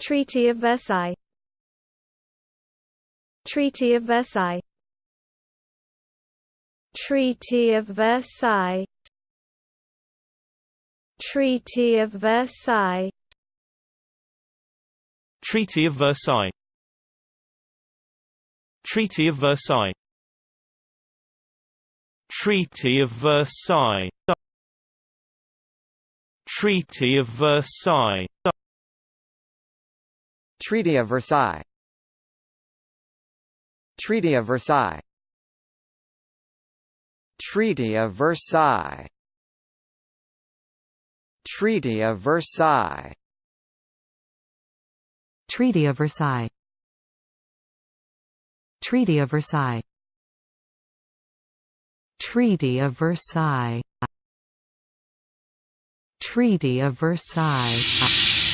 Treaty of Versailles. Treaty of Versailles. Treaty of Versailles. Treaty of Versailles. Treaty of Versailles. Treaty of Versailles. Treaty of Versailles. Treaty of Versailles. Treaty of Versailles. Treaty of Versailles. Treaty of Versailles. Treaty of Versailles. Treaty of Versailles. Treaty of Versailles. Treaty of Versailles. Treaty of Versailles.